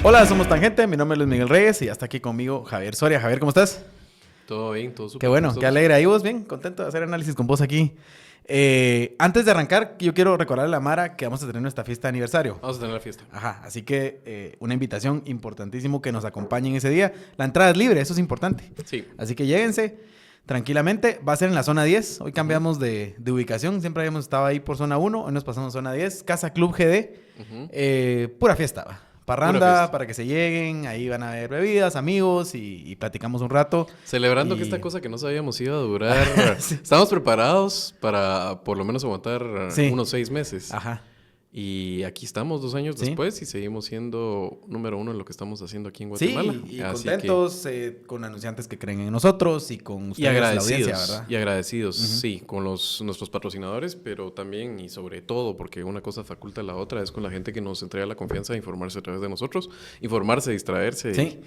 Hola, somos Tangente, mi nombre es Luis Miguel Reyes y hasta aquí conmigo Javier Soria. Javier, ¿cómo estás? Todo bien, todo súper. Qué bueno, qué alegre. ¿Ahí vos bien? Contento de hacer análisis con vos aquí. Antes de arrancar, yo quiero recordarle a la Mara que vamos a tener nuestra fiesta de aniversario. Vamos a tener la fiesta. Ajá, así que una invitación importantísimo que nos acompañen ese día. La entrada es libre, eso es importante. Sí. Así que lléguense tranquilamente. Va a ser en la zona 10. Hoy cambiamos de ubicación. Siempre habíamos estado ahí por zona 1. Hoy nos pasamos a zona 10. Casa Club GD. Pura fiesta, va. Parranda, Pura fiesta. para que se lleguen. Ahí van a haber bebidas, amigos y platicamos un rato. Celebrando Y- que esta cosa que no sabíamos iba a durar. Sí. Estamos preparados para por lo menos aguantar Sí. unos 6 meses. Ajá. Y aquí estamos 2 años Sí. después y seguimos siendo número 1 en lo que estamos haciendo aquí en Sí, Guatemala. y Así contentos con anunciantes que creen en nosotros y con y ustedes, la agradecidos, audiencia, ¿verdad? y agradecidos, Ujú. sí, con nuestros patrocinadores, pero también y sobre todo, porque una cosa faculta a la otra, es con la gente que nos entrega la confianza de informarse a través de nosotros, informarse, distraerse. Sí.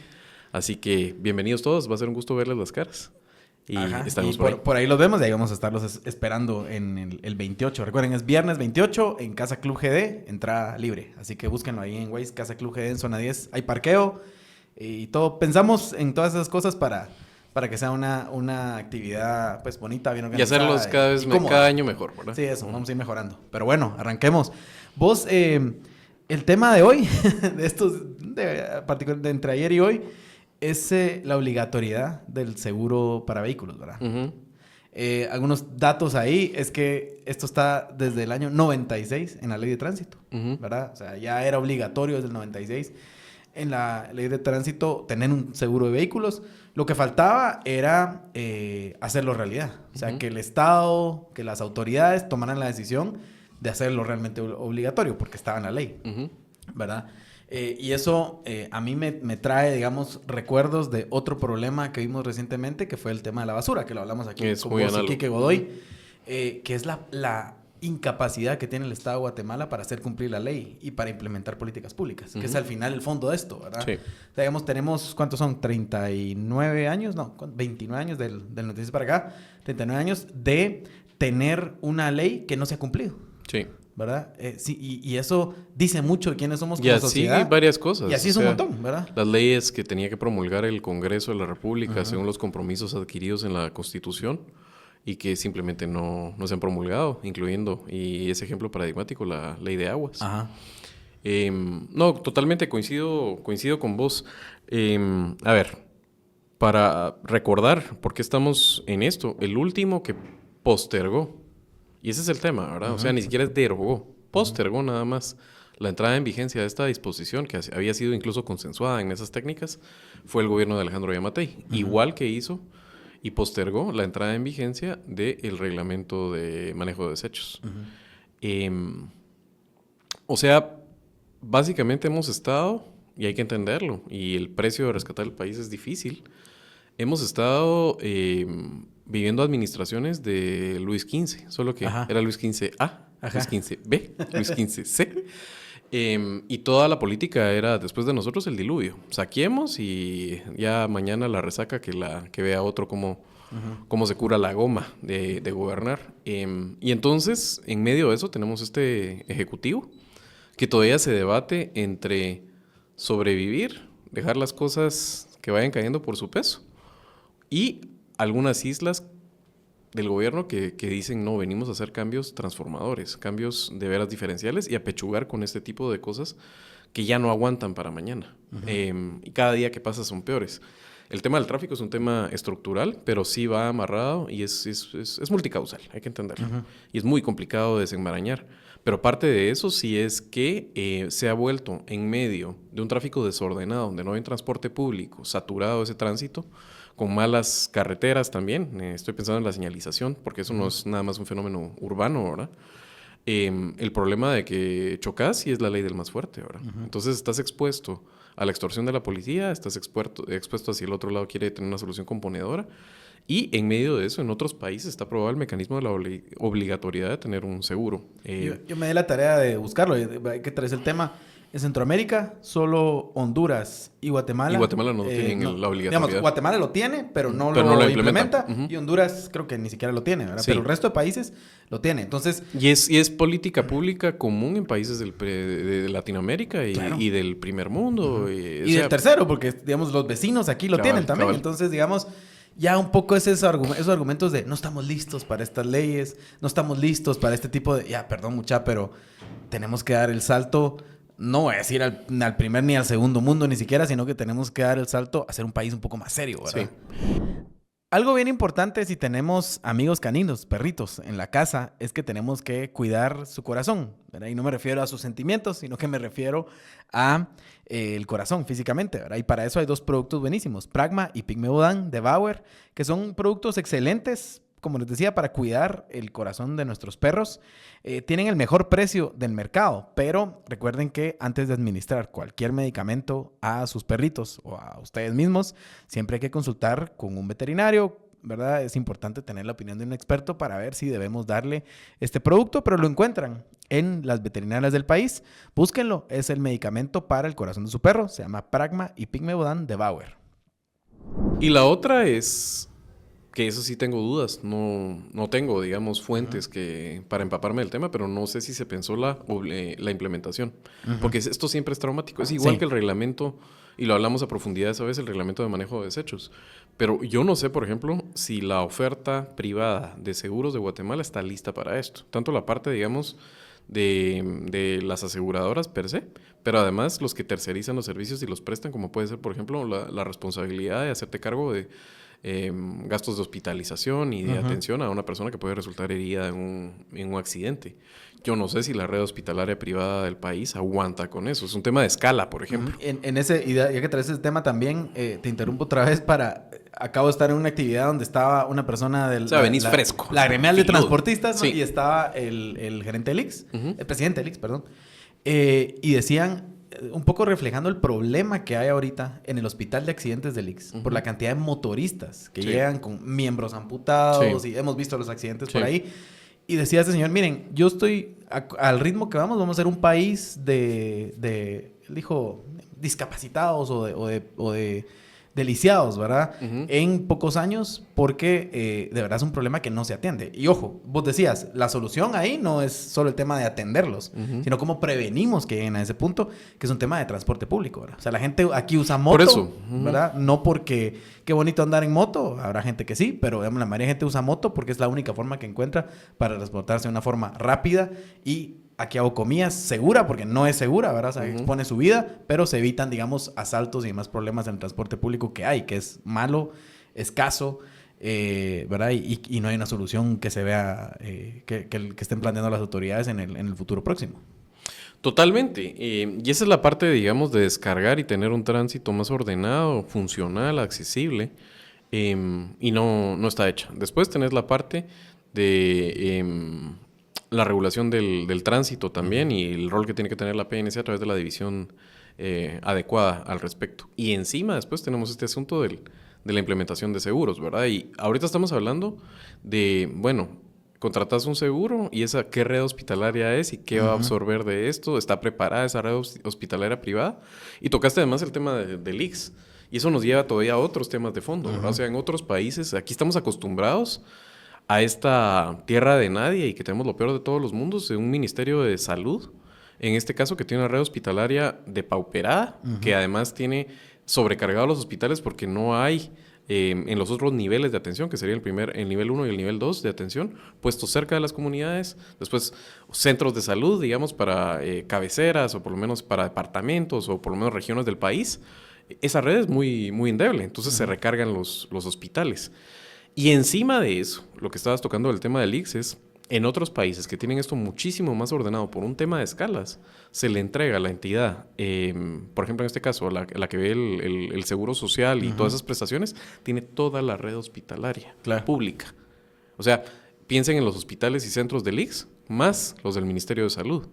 Así que bienvenidos todos, va a ser un gusto verles las caras. Y Ajá, estamos y por ahí. por ahí los vemos y ahí vamos a estarlos esperando en el 28. Recuerden, es viernes 28 en Casa Club GD, entrada libre. Así que búsquenlo ahí en Waze, Casa Club GD en zona 10. Hay parqueo y todo. Pensamos en todas esas cosas para que sea una actividad pues bonita, bien Y organizada. hacerlos y cómoda. cada año mejor, ¿verdad? Sí, eso, vamos a ir mejorando. Pero bueno, arranquemos. Vos, el tema de hoy, de estos, de entre ayer y hoy, es la obligatoriedad del seguro para vehículos, ¿verdad? Ujú. Algunos datos ahí es que esto está desde el año 96 en la ley de tránsito, Ujú. ¿verdad? O sea, ya era obligatorio desde el 96 en la ley de tránsito tener un seguro de vehículos. Lo que faltaba era hacerlo realidad. O sea, Ujú. que el Estado, que las autoridades tomaran la decisión de hacerlo realmente obligatorio porque estaba en la ley, Ujú. ¿verdad? Y eso a mí me trae, digamos, recuerdos de otro problema que vimos recientemente, que fue el tema de la basura, que lo hablamos aquí Es con muy vos y análogo. Quique Godoy, que es la incapacidad que tiene el Estado de Guatemala para hacer cumplir la ley y para implementar políticas públicas, que es al final el fondo de esto, ¿verdad? Sí. O sea, digamos, tenemos, ¿cuántos son? 39 años, no, 29 años del 96 para acá, 39 años de tener una ley que no se ha cumplido. Sí. ¿Verdad? Sí, y eso dice mucho de quiénes somos Y como así sociedad. varias cosas. Y así es o un sea, montón, ¿verdad? Las leyes que tenía que promulgar el Congreso de la República Ajá. según los compromisos adquiridos en la Constitución y que simplemente no se han promulgado, incluyendo, y ese ejemplo paradigmático, la ley de aguas. Ajá. No, totalmente coincido con vos. A ver, para recordar por qué estamos en esto, el último que postergó, y ese es el tema, ¿verdad? O sea, ni siquiera derogó, postergó nada más la entrada en vigencia de esta disposición, que había sido incluso consensuada en esas técnicas, fue el gobierno de Alejandro Yamatei. Igual que hizo y postergó la entrada en vigencia del reglamento de manejo de desechos. O sea, básicamente hemos estado, y hay que entenderlo, y el precio de rescatar el país es difícil, hemos estado viviendo administraciones de Luis XV, solo que Ajá. era Luis XV-A, Ajá. Luis XV-B, Luis XV-C. Y toda la política era, después de nosotros, el diluvio. Saquemos y ya mañana la resaca que vea otro cómo se cura la goma de gobernar. Y entonces, en medio de eso, tenemos este ejecutivo que todavía se debate entre sobrevivir, dejar las cosas que vayan cayendo por su peso, y algunas islas del gobierno que dicen, no, venimos a hacer cambios transformadores, cambios de veras diferenciales y apechugar con este tipo de cosas que ya no aguantan para mañana. Y cada día que pasa son peores. El tema del tráfico es un tema estructural, pero sí va amarrado y es multicausal, hay que entenderlo. Y es muy complicado de desenmarañar. Pero parte de eso sí es que se ha vuelto en medio de un tráfico desordenado, donde no hay transporte público, saturado ese tránsito, con malas carreteras también. Estoy pensando en la señalización, porque eso no es nada más un fenómeno urbano, ¿verdad? El problema de que chocas y es la ley del más fuerte, ¿verdad? Entonces estás expuesto a la extorsión de la policía, estás expuesto a si el otro lado quiere tener una solución componedora. Y en medio de eso, en otros países está aprobado el mecanismo de la obligatoriedad de tener un seguro. Yo me di la tarea de buscarlo, hay que traer el tema. En Centroamérica, solo Honduras y Guatemala. Y Guatemala no tienen la obligatoriedad. Digamos, Guatemala lo tiene, pero no Pero lo no lo implementa. implementa. Y Honduras creo que ni siquiera lo tiene, ¿verdad? Sí. Pero el resto de países lo tiene. Entonces... Y es política pública común en países de Latinoamérica y del primer mundo. Y del tercero, porque, digamos, los vecinos aquí lo cabal, tienen también. cabal. Entonces, digamos... Ya un poco es esos argumentos de no estamos listos para estas leyes, no estamos listos para este tipo de... Ya, perdón mucha, pero tenemos que dar el salto, no voy a decir al primer ni al segundo mundo ni siquiera, sino que tenemos que dar el salto a ser un país un poco más serio, ¿verdad? Sí. Algo bien importante si tenemos amigos caninos, perritos, en la casa, es que tenemos que cuidar su corazón, ¿verdad? Y no me refiero a sus sentimientos, sino que me refiero a el corazón físicamente, ¿verdad? Y para eso hay 2 productos buenísimos, Pragma y Pigme Bodan de Bauer, que son productos excelentes, como les decía, para cuidar el corazón de nuestros perros. Tienen el mejor precio del mercado, pero recuerden que antes de administrar cualquier medicamento a sus perritos o a ustedes mismos, siempre hay que consultar con un veterinario, ¿verdad? Es importante tener la opinión de un experto para ver si debemos darle este producto, pero lo encuentran en las veterinarias del país. Búsquenlo, es el medicamento para el corazón de su perro, se llama Pragma y Pigme Bodan de Bauer. Y la otra es... que eso sí tengo dudas, no tengo, digamos, fuentes para empaparme del tema, pero no sé si se pensó la implementación, porque esto siempre es traumático, es igual que el reglamento, y lo hablamos a profundidad esa vez, el reglamento de manejo de desechos, pero yo no sé, por ejemplo, si la oferta privada de seguros de Guatemala está lista para esto, tanto la parte, digamos, de las aseguradoras per se, pero además los que tercerizan los servicios y los prestan, como puede ser, por ejemplo, la responsabilidad de hacerte cargo de gastos de hospitalización y de atención a una persona que puede resultar herida en un accidente. Yo no sé si la red hospitalaria privada del país aguanta con eso. Es un tema de escala, por ejemplo. Y ya que traes ese tema también, te interrumpo otra vez acabo de estar en una actividad donde estaba una persona del... O sea, venís fresco. La gremial de transportistas, ¿no? Sí. Y estaba el gerente del IX, el presidente del IX, perdón. Y decían... un poco reflejando el problema que hay ahorita en el hospital de accidentes del IX, por la cantidad de motoristas que llegan con miembros amputados y hemos visto los accidentes por ahí. Y decía este señor, miren, yo estoy al ritmo que vamos a ser un país él dijo, discapacitados o de deliciados, ¿verdad? En pocos años, porque de verdad es un problema que no se atiende. Y ojo, vos decías, la solución ahí no es solo el tema de atenderlos, sino cómo prevenimos que lleguen a ese punto, que es un tema de transporte público, ¿verdad? O sea, la gente aquí usa moto, por eso. ¿verdad? No porque qué bonito andar en moto, habrá gente que sí, pero digamos, la mayoría de gente usa moto porque es la única forma que encuentra para transportarse de una forma rápida y... aquí hago comillas, segura, porque no es segura, ¿verdad? O sea, expone su vida, pero se evitan, digamos, asaltos y demás problemas en el transporte público que hay, que es malo, escaso, ¿verdad? Y no hay una solución que se vea, que estén planteando las autoridades en el futuro próximo. Totalmente. Y esa es la parte, digamos, de descargar y tener un tránsito más ordenado, funcional, accesible, y no está hecha. Después tenés la parte de... la regulación del tránsito también y el rol que tiene que tener la PNC a través de la división adecuada al respecto. Y encima después tenemos este asunto de la implementación de seguros, ¿verdad? Y ahorita estamos hablando de, bueno, contratas un seguro y esa qué red hospitalaria es y qué va a absorber de esto, está preparada esa red hospitalaria privada. Y tocaste además el tema del IX. Y eso nos lleva todavía a otros temas de fondo, ¿verdad? O sea, en otros países, aquí estamos acostumbrados a esta tierra de nadie y que tenemos lo peor de todos los mundos, de un ministerio de salud, en este caso que tiene una red hospitalaria depauperada, que además tiene sobrecargado los hospitales porque no hay en los otros niveles de atención, que sería el nivel 1 y el nivel 2 de atención, puestos cerca de las comunidades, después centros de salud, digamos, para cabeceras o por lo menos para departamentos o por lo menos regiones del país. Esa red es muy, muy endeble, entonces se recargan los hospitales. Y encima de eso, lo que estabas tocando del tema del IX es, en otros países que tienen esto muchísimo más ordenado por un tema de escalas, se le entrega a la entidad, por ejemplo en este caso, la que ve el seguro social y todas esas prestaciones, tiene toda la red hospitalaria pública. O sea, piensen en los hospitales y centros del IX, más los del Ministerio de Salud.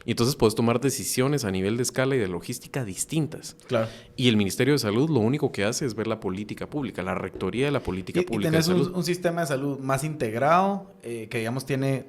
Y entonces puedes tomar decisiones a nivel de escala y de logística distintas. Claro. Y el Ministerio de Salud lo único que hace es ver la política pública, la rectoría de la política pública de salud. Y tenés un sistema de salud más integrado, que digamos tiene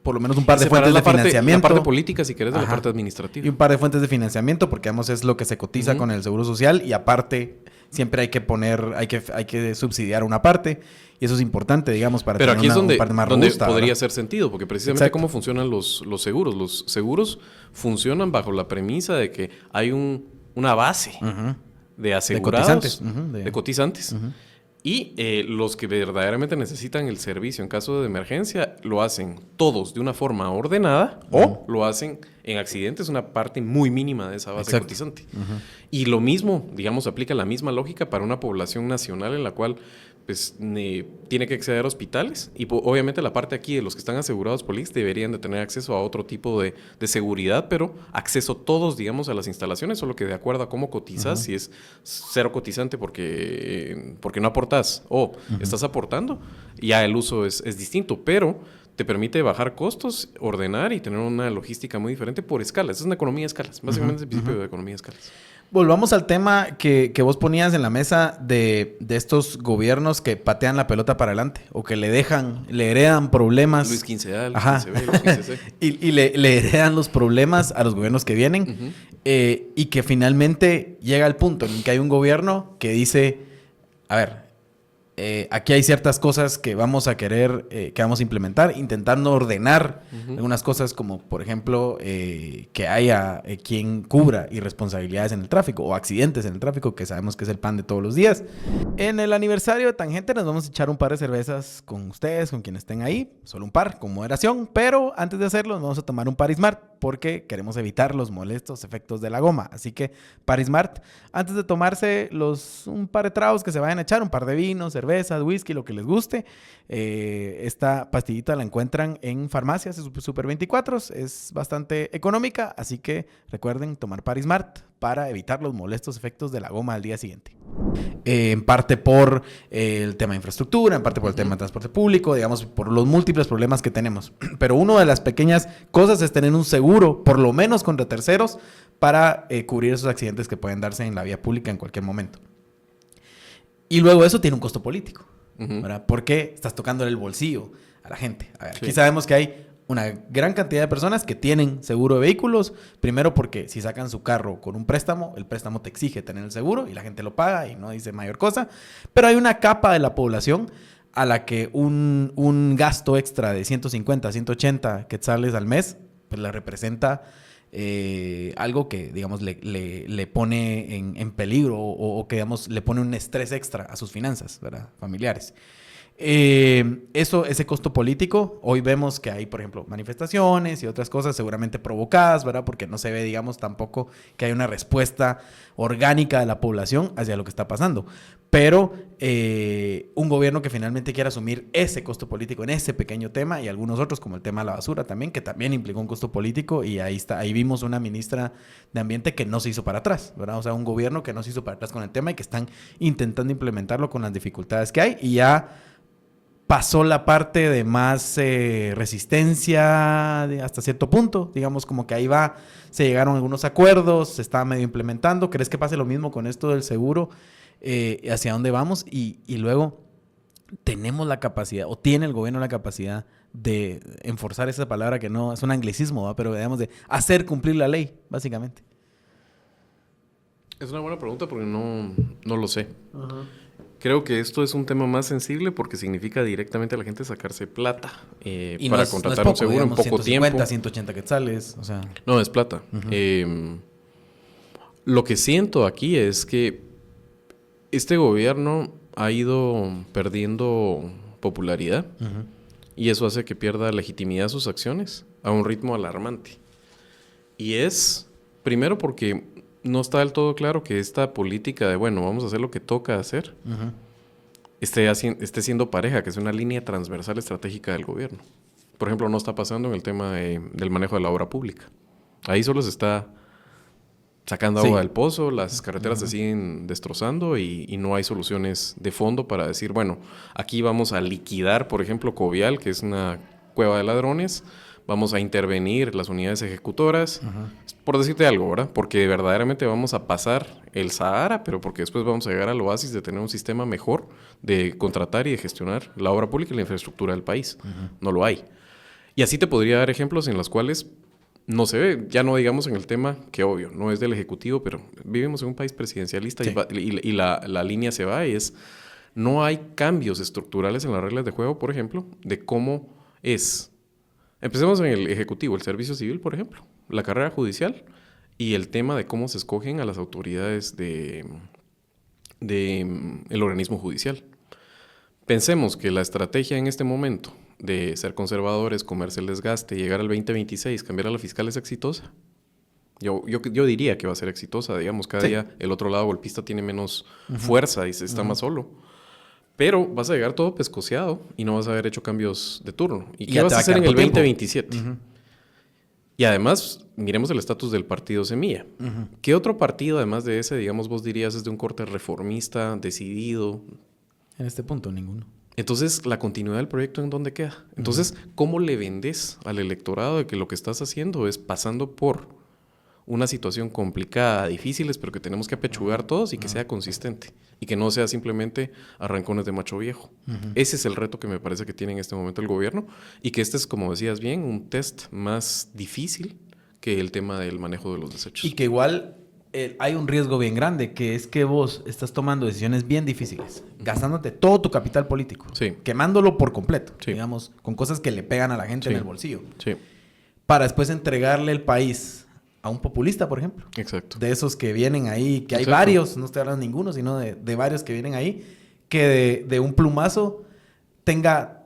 por lo menos un par de Separar fuentes de financiamiento. La parte política, si querés, de la parte administrativa. Y un par de fuentes de financiamiento, porque digamos es lo que se cotiza con el Seguro Social y aparte siempre hay que poner, hay que subsidiar una parte y eso es importante, digamos, para Pero tener aquí es donde, una parte más donde robusta, podría ¿verdad? hacer sentido, porque precisamente Exacto. cómo funcionan los seguros. Los seguros funcionan bajo la premisa de que hay una base de asegurados, de cotizantes. Y los que verdaderamente necesitan el servicio en caso de emergencia lo hacen todos de una forma ordenada o lo hacen en accidentes, una parte muy mínima de esa base cotizante. Y lo mismo, digamos, aplica la misma lógica para una población nacional en la cual pues, tiene que acceder a hospitales y obviamente la parte aquí de los que están asegurados por ISSSTE deberían de tener acceso a otro tipo de seguridad, pero acceso todos, digamos, a las instalaciones, solo que de acuerdo a cómo cotizas, si es cero cotizante porque no aportas o estás aportando, ya el uso es distinto, pero te permite bajar costos, ordenar y tener una logística muy diferente por escalas. Es una economía de escalas, básicamente es el principio de economía de escalas. Volvamos al tema que vos ponías en la mesa de estos gobiernos que patean la pelota para adelante o que le heredan problemas. Luis 15A, Luis 15B, Luis 15C. y le heredan los problemas a los gobiernos que vienen y que finalmente llega al punto en que hay un gobierno que dice, a ver, aquí hay ciertas cosas que vamos a querer, que vamos a implementar, intentando ordenar algunas cosas como, por ejemplo, que haya quien cubra irresponsabilidades en el tráfico o accidentes en el tráfico, que sabemos que es el pan de todos los días. En el aniversario de Tangente nos vamos a echar un par de cervezas con ustedes, con quienes estén ahí, solo un par, con moderación, pero antes de hacerlo nos vamos a tomar un Parismart porque queremos evitar los molestos efectos de la goma. Así que Parismart, antes de tomarse un par de tragos que se vayan a echar, un par de vinos, cervezas, whisky, lo que les guste, esta pastillita la encuentran en farmacias Super 24, es bastante económica, así que recuerden tomar Parismart para evitar los molestos efectos de la goma al día siguiente. En parte por el tema de infraestructura, en parte por el tema de transporte público, digamos, por los múltiples problemas que tenemos. Pero una de las pequeñas cosas es tener un seguro, por lo menos contra terceros, para cubrir esos accidentes que pueden darse en la vía pública en cualquier momento. Y luego eso tiene un costo político, ¿verdad? Porque estás tocándole el bolsillo a la gente. A ver, aquí sabemos que hay una gran cantidad de personas que tienen seguro de vehículos, primero porque si sacan su carro con un préstamo, el préstamo te exige tener el seguro y la gente lo paga y no dice mayor cosa, pero hay una capa de la población a la que un gasto extra de 150, 180 quetzales al mes, pues le representa algo que, digamos, le pone en peligro o que, digamos, le pone un estrés extra a sus finanzas, ¿verdad? Familiares. Ese costo político, hoy vemos que hay, por ejemplo, manifestaciones y otras cosas seguramente provocadas, ¿verdad? Porque no se ve, digamos, tampoco que hay una respuesta orgánica de la población hacia lo que está pasando. Pero un gobierno que finalmente quiera asumir ese costo político en ese pequeño tema y algunos otros, como el tema de la basura también, que también implicó un costo político y ahí vimos una ministra de Ambiente que no se hizo para atrás, ¿verdad? O sea, un gobierno que no se hizo para atrás con el tema y que están intentando implementarlo con las dificultades que hay y ya pasó la parte de más resistencia hasta cierto punto, digamos como que ahí va, se llegaron a algunos acuerdos, se está medio implementando. ¿Crees que pase lo mismo con esto del seguro? ¿Hacia dónde vamos? Y luego, ¿tenemos la capacidad o tiene el gobierno la capacidad de enforzar esa palabra que no es un anglicismo, ¿va? Pero digamos de hacer cumplir la ley, básicamente? Es una buena pregunta porque no lo sé. Creo que esto es un tema más sensible porque significa directamente a la gente sacarse plata para contratar un seguro en poco 150, tiempo. 180 quetzales, o sea. No, es plata. Lo que siento aquí es que este gobierno ha ido perdiendo popularidad y eso hace que pierda legitimidad a sus acciones a un ritmo alarmante. Y es, primero porque no está del todo claro que esta política de, bueno, vamos a hacer lo que toca hacer, esté siendo pareja, que es una línea transversal estratégica del gobierno. Por ejemplo, no está pasando en el tema del manejo de la obra pública. Ahí solo se está sacando agua del pozo, las carreteras se siguen destrozando y no hay soluciones de fondo para decir, bueno, aquí vamos a liquidar, por ejemplo, Covial, que es una cueva de ladrones, vamos a intervenir las unidades ejecutoras, por decirte algo, ¿verdad? Porque verdaderamente vamos a pasar el Sahara, pero porque después vamos a llegar al oasis de tener un sistema mejor de contratar y de gestionar la obra pública y la infraestructura del país. No lo hay. Y así te podría dar ejemplos en los cuales no se ve, ya no digamos en el tema que obvio, no es del Ejecutivo, pero vivimos en un país presidencialista Sí. y la línea se va y es, no hay cambios estructurales en las reglas de juego, por ejemplo, de cómo es. Empecemos en el Ejecutivo, el Servicio Civil, por ejemplo, la carrera judicial y el tema de cómo se escogen a las autoridades el organismo judicial. Pensemos que la estrategia en este momento de ser conservadores, comerse el desgaste, llegar al 2026, cambiar a la fiscal es exitosa. Yo diría que va a ser exitosa, digamos, cada día el otro lado golpista tiene menos fuerza y se está más solo. Pero vas a llegar todo pescoceado y no vas a haber hecho cambios de turno. ¿Y qué vas a hacer en el 2027? Y además, miremos el estatus del partido Semilla. ¿Qué otro partido, además de ese, digamos, vos dirías es de un corte reformista, decidido? En este punto, ninguno. Entonces, la continuidad del proyecto, ¿en dónde queda? Entonces, ¿cómo le vendes al electorado de que lo que estás haciendo es pasando por una situación complicada, difíciles, pero que tenemos que apechugar todos y que sea consistente? Y que no sea simplemente arrancones de macho viejo. Ese es el reto que me parece que tiene en este momento el gobierno y que este es, como decías bien, un test más difícil que el tema del manejo de los desechos. Y que igual hay un riesgo bien grande, que es que vos estás tomando decisiones bien difíciles, gastándote todo tu capital político, quemándolo por completo, digamos, con cosas que le pegan a la gente en el bolsillo, para después entregarle el país a un populista, por ejemplo. Exacto. De esos que vienen ahí, que hay varios, no estoy hablando de ninguno, sino de varios que vienen ahí, que de un plumazo tenga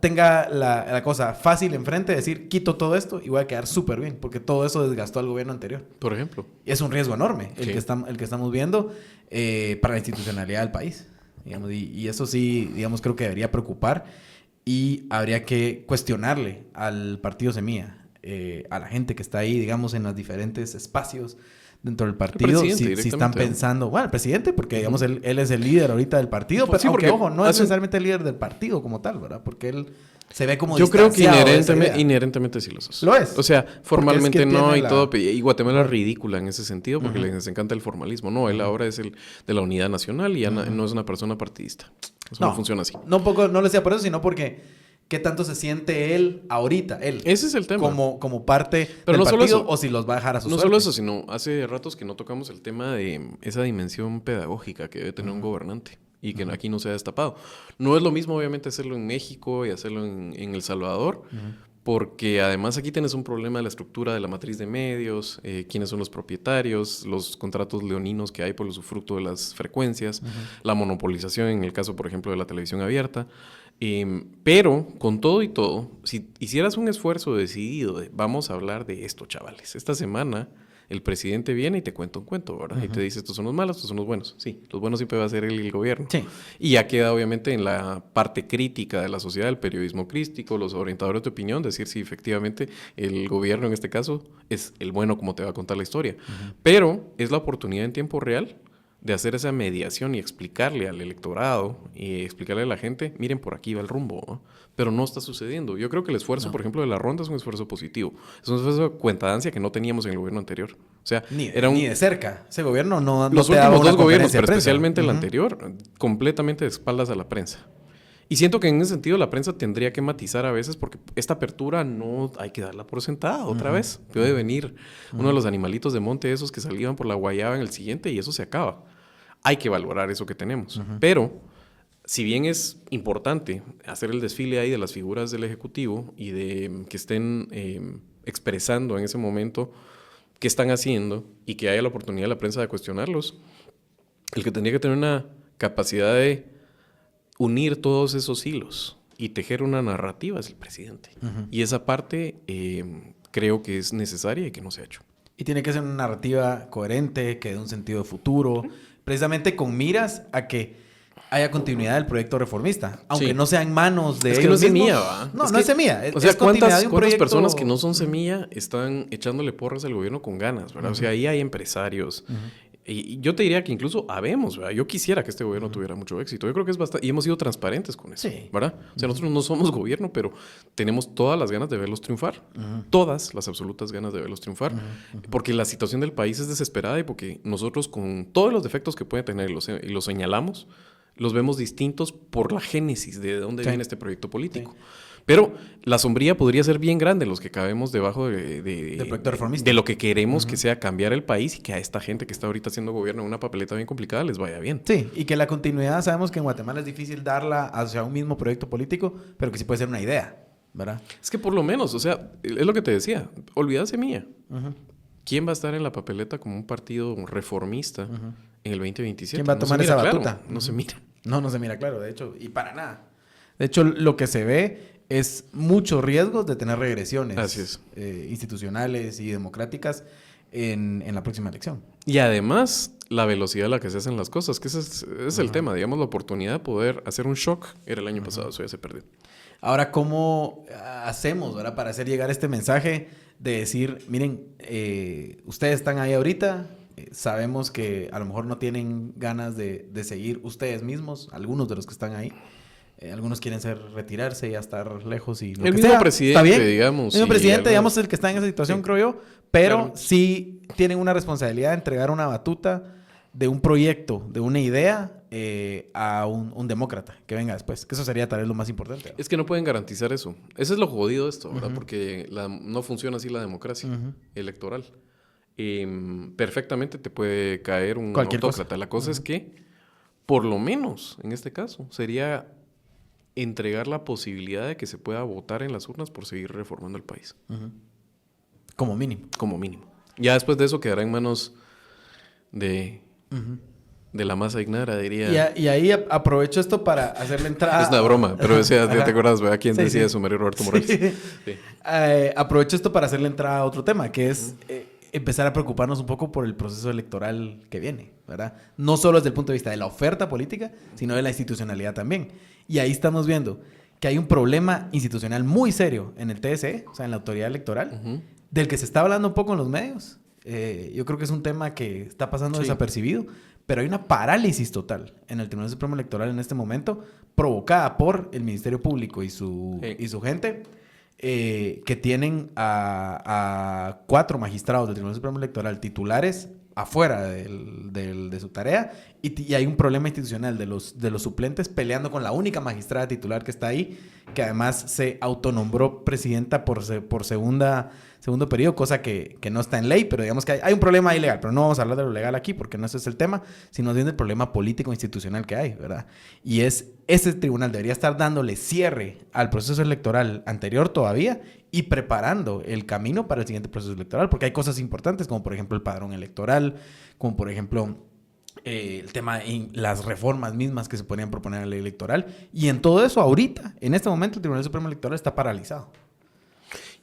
la cosa fácil enfrente, decir, quito todo esto y voy a quedar súper bien, porque todo eso desgastó al gobierno anterior. Por ejemplo. Es un riesgo enorme el que estamos viendo para la institucionalidad del país. Digamos, y eso sí, digamos, creo que debería preocupar y habría que cuestionarle al partido Semilla, a la gente que está ahí, digamos, en los diferentes espacios dentro del partido, si están pensando, bueno, el presidente, porque digamos, él es el líder ahorita del partido, pero aunque, ojo, no es necesariamente el líder del partido como tal, ¿verdad? Porque él se ve como yo creo que inherentemente sí lo sos. Lo es. O sea, formalmente no y todo. Y Guatemala es ridícula en ese sentido porque les encanta el formalismo. No, él ahora es el de la unidad nacional y ya no es una persona partidista. Eso no funciona así. No lo decía por eso, sino porque ¿qué tanto se siente él ahorita? Ese es el tema. Como parte pero del no partido, solo eso, o si los va a dejar a su No suerte. solo eso, sino hace ratos que no tocamos el tema de esa dimensión pedagógica que debe tener un gobernante y que aquí no se ha destapado. No es lo mismo, obviamente, hacerlo en México y hacerlo en El Salvador, porque además aquí tienes un problema de la estructura de la matriz de medios, quiénes son los propietarios, los contratos leoninos que hay por el usufructo de las frecuencias, la monopolización en el caso, por ejemplo, de la televisión abierta. Pero, con todo y todo, si hicieras un esfuerzo decidido de vamos a hablar de esto, chavales. Esta semana el presidente viene y te cuenta un cuento, ¿verdad? Y te dice, estos son los malos, estos son los buenos. Sí, los buenos siempre va a ser el gobierno. Sí. Y ya queda, obviamente, en la parte crítica de la sociedad, el periodismo crítico, los orientadores de opinión, decir si efectivamente el gobierno, en este caso, es el bueno como te va a contar la historia. Pero es la oportunidad en tiempo real de hacer esa mediación y explicarle al electorado y explicarle a la gente, miren, por aquí va el rumbo, ¿no? Pero no está sucediendo. Yo creo que el esfuerzo, por ejemplo, de la ronda es un esfuerzo positivo. Es un esfuerzo de cuentadancia que no teníamos en el gobierno anterior. O sea, ni de cerca. Ese gobierno no los te daba últimos una dos gobiernos, pero prensa. especialmente el anterior, completamente de espaldas a la prensa. Y siento que en ese sentido la prensa tendría que matizar a veces porque esta apertura no hay que darla por sentada otra vez. Puede venir uno de los animalitos de monte esos que salían por la guayaba en el siguiente y eso se acaba. Hay que valorar eso que tenemos. Pero, si bien es importante hacer el desfile ahí de las figuras del Ejecutivo y de que estén expresando en ese momento qué están haciendo y que haya la oportunidad de la prensa de cuestionarlos, el que tendría que tener una capacidad de unir todos esos hilos y tejer una narrativa es el presidente. Y esa parte creo que es necesaria y que no se ha hecho. Y tiene que ser una narrativa coherente, que dé un sentido de futuro, precisamente con miras a que haya continuidad del proyecto reformista, aunque no sea en manos de ellos no es mismos. semilla, ¿va? No es semilla. O sea, es continuidad de un ¿cuántas proyecto? personas que no son semilla están echándole porras al gobierno con ganas, ¿verdad? O sea, ahí hay empresarios. Y yo te diría que incluso habemos, ¿verdad? Yo quisiera que este gobierno tuviera mucho éxito. Yo creo que es bastante... Y hemos sido transparentes con eso, ¿verdad? O sea, nosotros no somos gobierno, pero tenemos todas las ganas de verlos triunfar. Todas las absolutas ganas de verlos triunfar. Porque la situación del país es desesperada y porque nosotros, con todos los defectos que puede tener y los señalamos, los vemos distintos por la génesis de dónde viene este proyecto político. Pero la sombría podría ser bien grande, los que cabemos debajo Del proyecto reformista. de lo que queremos que sea cambiar el país y que a esta gente que está ahorita haciendo gobierno en una papeleta bien complicada les vaya bien. Sí, y que la continuidad sabemos que en Guatemala es difícil darla hacia un mismo proyecto político, pero que sí puede ser una idea, ¿verdad? Es que por lo menos, o sea, es lo que te decía, olvídate mía. Uh-huh. ¿Quién va a estar en la papeleta como un partido reformista en el 2027? ¿Quién va a tomar esa batuta? No se mira. No se mira claro, de hecho, y para nada. De hecho, lo que se ve es muchos riesgos de tener regresiones Así es. institucionales y democráticas en la próxima elección. Y además, la velocidad a la que se hacen las cosas, que ese es el tema. Digamos, la oportunidad de poder hacer un shock era el año pasado, eso ya se perdió. Ahora, ¿cómo hacemos, ¿verdad? Para hacer llegar este mensaje de decir, miren, ustedes están ahí ahorita, sabemos que a lo mejor no tienen ganas de seguir ustedes mismos, algunos de los que están ahí. Algunos quieren retirarse y estar lejos y lo el que mismo sea. presidente, ¿Está bien? digamos. El mismo presidente, digamos, el que está en esa situación, sí. creo yo. Pero Claro. sí tienen una responsabilidad de entregar una batuta de un proyecto, de una idea a un demócrata que venga después. Que eso sería tal vez lo más importante, ¿verdad? Es que no pueden garantizar eso. Ese es lo jodido de esto, ¿verdad? Porque no funciona así la democracia electoral. Perfectamente te puede caer un Cualquier autócrata. cosa. La cosa es que, por lo menos, en este caso, sería entregar la posibilidad de que se pueda votar en las urnas por seguir reformando el país. Como mínimo. Como mínimo. Ya después de eso quedará en manos de la masa ignara, diría. Y ahí aprovecho esto para hacerle entrada. Es una broma, pero decía, ¿te acuerdas, verdad? ¿Quién Sí, decía sí. eso? Mario Roberto Morales. Sí. Aprovecho esto para hacerle entrada a otro tema, que es empezar a preocuparnos un poco por el proceso electoral que viene, ¿verdad? No solo desde el punto de vista de la oferta política, sino de la institucionalidad también. Y ahí estamos viendo que hay un problema institucional muy serio en el TSE, o sea, en la autoridad electoral, del que se está hablando un poco en los medios. Yo creo que es un tema que está pasando desapercibido, pero hay una parálisis total en el Tribunal Supremo Electoral en este momento, provocada por el Ministerio Público y su gente, que tienen a 4 magistrados del Tribunal Supremo Electoral titulares afuera de su tarea, y hay un problema institucional de los suplentes peleando con la única magistrada titular que está ahí, que además se autonombró presidenta por segundo periodo, cosa que no está en ley, pero digamos que hay un problema ahí legal, pero no vamos a hablar de lo legal aquí porque no ese es el tema, sino bien del problema político institucional que hay, ¿verdad? Y ese tribunal debería estar dándole cierre al proceso electoral anterior todavía y preparando el camino para el siguiente proceso electoral, porque hay cosas importantes como por ejemplo el padrón electoral, como por ejemplo el tema de las reformas mismas que se podrían proponer a la ley electoral, y en todo eso ahorita, en este momento el Tribunal Supremo Electoral está paralizado.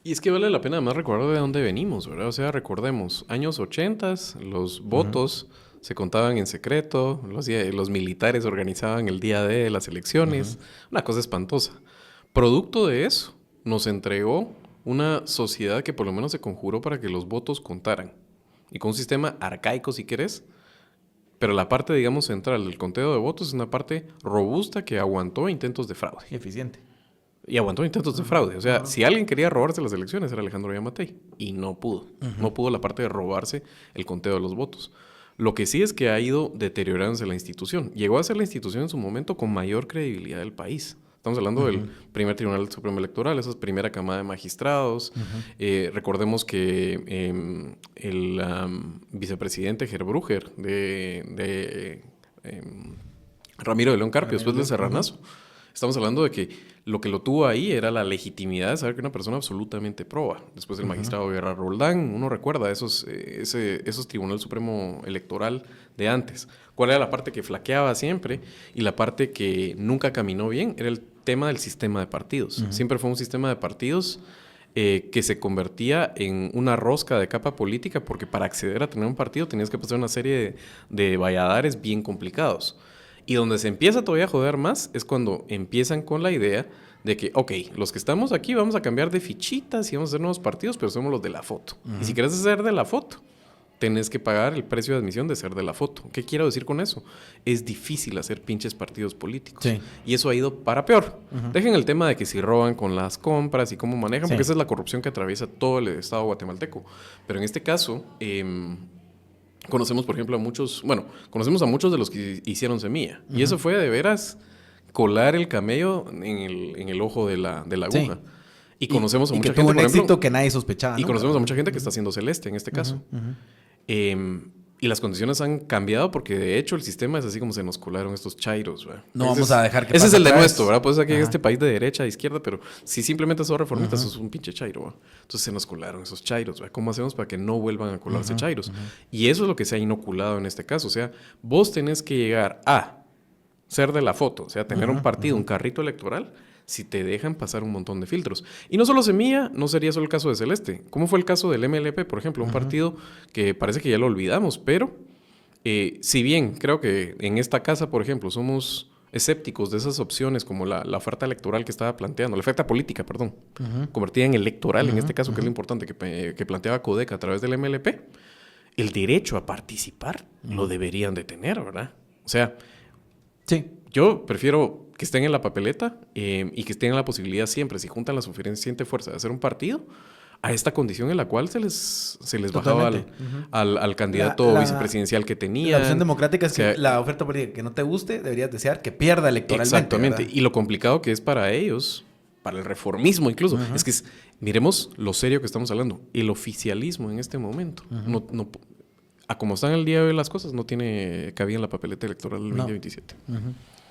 Y es que vale la pena además recordar de dónde venimos, ¿verdad? O sea, recordemos, años 80, los votos se contaban en secreto, los militares organizaban el día de las elecciones, una cosa espantosa. Producto de eso, nos entregó una sociedad que por lo menos se conjuró para que los votos contaran. Y con un sistema arcaico, si querés, pero la parte, digamos, central del conteo de votos es una parte robusta que aguantó intentos de fraude. Y eficiente. Y aguantó intentos de fraude. O sea, si alguien quería robarse las elecciones era Alejandro Yamatei. Y no pudo. No pudo la parte de robarse el conteo de los votos. Lo que sí es que ha ido deteriorándose la institución. Llegó a ser la institución en su momento con mayor credibilidad del país. Estamos hablando del primer Tribunal Supremo Electoral, esa primera camada de magistrados. Recordemos que el vicepresidente Gerbrucher de Ramiro de León Carpio, después del Serranazo. Estamos hablando de que lo que lo tuvo ahí era la legitimidad de saber que una persona absolutamente proba. Después del magistrado Guerra Roldán, uno recuerda esos Tribunal Supremo Electoral de antes. ¿Cuál era la parte que flaqueaba siempre? Y la parte que nunca caminó bien era el tema del sistema de partidos. Siempre fue un sistema de partidos que se convertía en una rosca de capa política, porque para acceder a tener un partido tenías que pasar una serie de valladares bien complicados. Y donde se empieza todavía a joder más es cuando empiezan con la idea de que, ok, los que estamos aquí vamos a cambiar de fichitas y vamos a hacer nuevos partidos, pero somos los de la foto. Y si quieres ser de la foto, tenés que pagar el precio de admisión de ser de la foto. ¿Qué quiero decir con eso? Es difícil hacer pinches partidos políticos. Sí. Y eso ha ido para peor. Dejen el tema de que si roban con las compras y cómo manejan, porque esa es la corrupción que atraviesa todo el Estado guatemalteco. Pero en este caso, conocemos, por ejemplo, conocemos a muchos de los que hicieron Semilla. Y eso fue de veras colar el camello en el ojo de la aguja. Sí. Y conocemos a mucha gente, tuvo un éxito que nadie sospechaba. Y conocemos a mucha gente que está haciendo Celeste en este caso. Y las condiciones han cambiado porque de hecho el sistema es así como se nos colaron estos chairos, ¿verdad? No vamos a dejar que ese es el de nuestro, ¿verdad? Pues aquí en este país de derecha, de izquierda, pero si simplemente sos reformista, sos un pinche chairo, ¿verdad? Entonces se nos colaron esos chairos, ¿verdad? ¿Cómo hacemos para que no vuelvan a colarse chairos? Y eso es lo que se ha inoculado en este caso. O sea, vos tenés que llegar a ser de la foto, o sea, tener un partido, un carrito electoral, si te dejan pasar un montón de filtros. Y no solo Semilla, no sería solo el caso de Celeste. ¿Cómo fue el caso del MLP, por ejemplo? Un partido que parece que ya lo olvidamos, pero si bien creo que en esta casa, por ejemplo, somos escépticos de esas opciones como la oferta electoral que estaba planteando, la oferta política, perdón, convertida en electoral, en este caso, que es lo importante que planteaba Codeca a través del MLP, el derecho a participar lo deberían de tener, ¿verdad? O sea, sí. Yo prefiero que estén en la papeleta y que estén en la posibilidad siempre, si juntan la suficiente fuerza de hacer un partido, a esta condición en la cual se les bajaba al candidato vicepresidencial que tenía. La opción democrática es que la oferta política que no te guste, deberías desear que pierda electoralmente. Exactamente. ¿Verdad? Y lo complicado que es para ellos, para el reformismo incluso, es que miremos lo serio que estamos hablando. El oficialismo en este momento, a como están el día de hoy las cosas, no tiene cabida en la papeleta electoral del 2027.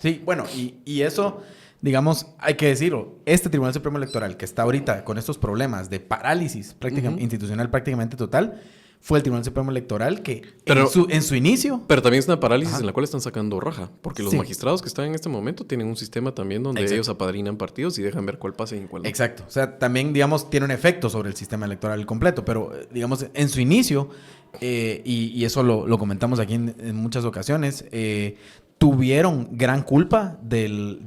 Sí, bueno, y eso, digamos, hay que decirlo. Este Tribunal Supremo Electoral, que está ahorita con estos problemas de parálisis institucional prácticamente total, fue el Tribunal Supremo Electoral que en su inicio... Pero también es una parálisis en la cual están sacando raja. Porque los magistrados que están en este momento tienen un sistema también donde ellos apadrinan partidos y dejan ver cuál pasa y cuál no. Exacto. O sea, también, digamos, tiene un efecto sobre el sistema electoral completo. Pero, digamos, en su inicio, y eso lo comentamos aquí en muchas ocasiones, tuvieron gran culpa del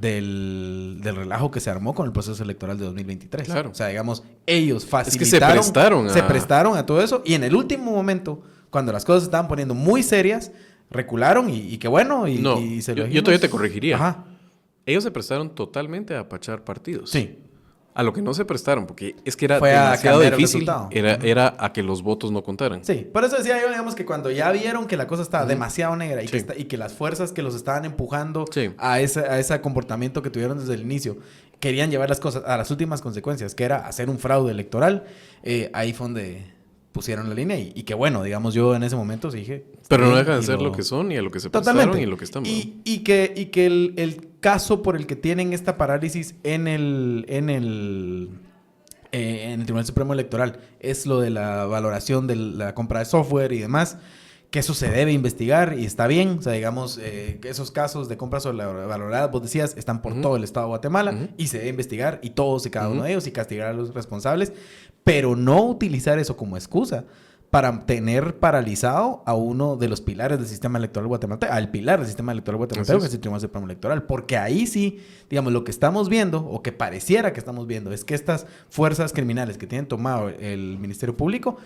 relajo que se armó con el proceso electoral de 2023. Claro. O sea, digamos, ellos facilitaron... Es que se prestaron a todo eso. Y en el último momento, cuando las cosas se estaban poniendo muy serias, recularon y qué bueno. Y se lo yo todavía te corregiría. Ajá. Ellos se prestaron totalmente a apachar partidos. Sí. A lo que no se prestaron, porque es que era demasiado difícil, era a que los votos no contaran. Sí, por eso decía yo, digamos, que cuando ya vieron que la cosa estaba demasiado negra y que las fuerzas que los estaban empujando a ese comportamiento que tuvieron desde el inicio, querían llevar las cosas a las últimas consecuencias, que era hacer un fraude electoral, ahí fue donde pusieron la línea y que bueno, digamos, yo en ese momento sí dije... Pero no dejan de ser lo que son y a lo que se prestaron y lo que están. Y que el caso por el que tienen esta parálisis en el Tribunal Supremo Electoral es lo de la valoración de la compra de software y demás, que eso se debe investigar y está bien. O sea, digamos, que esos casos de compras valoradas, vos decías, están por todo el estado de Guatemala y se debe investigar y todos y cada uno de ellos y castigar a los responsables, pero no utilizar eso como excusa para tener paralizado a uno de los pilares del sistema electoral guatemalteco, al pilar del sistema electoral guatemalteco, que es el Tribunal Supremo Electoral. Porque ahí sí, digamos, lo que estamos viendo, o que pareciera que estamos viendo, es que estas fuerzas criminales que tienen tomado el Ministerio Público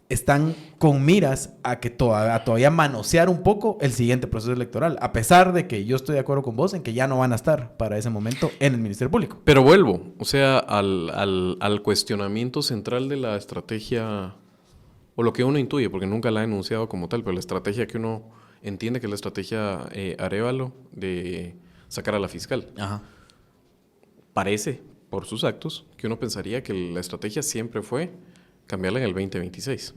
están con miras a que todavía manosear un poco el siguiente proceso electoral, a pesar de que yo estoy de acuerdo con vos en que ya no van a estar para ese momento en el Ministerio Público. Pero vuelvo, o sea, al cuestionamiento central de la estrategia, o lo que uno intuye, porque nunca la ha enunciado como tal, pero la estrategia que uno entiende que es la estrategia Arévalo de sacar a la fiscal. Ajá. Parece, por sus actos, que uno pensaría que la estrategia siempre fue cambiarla en el 2026.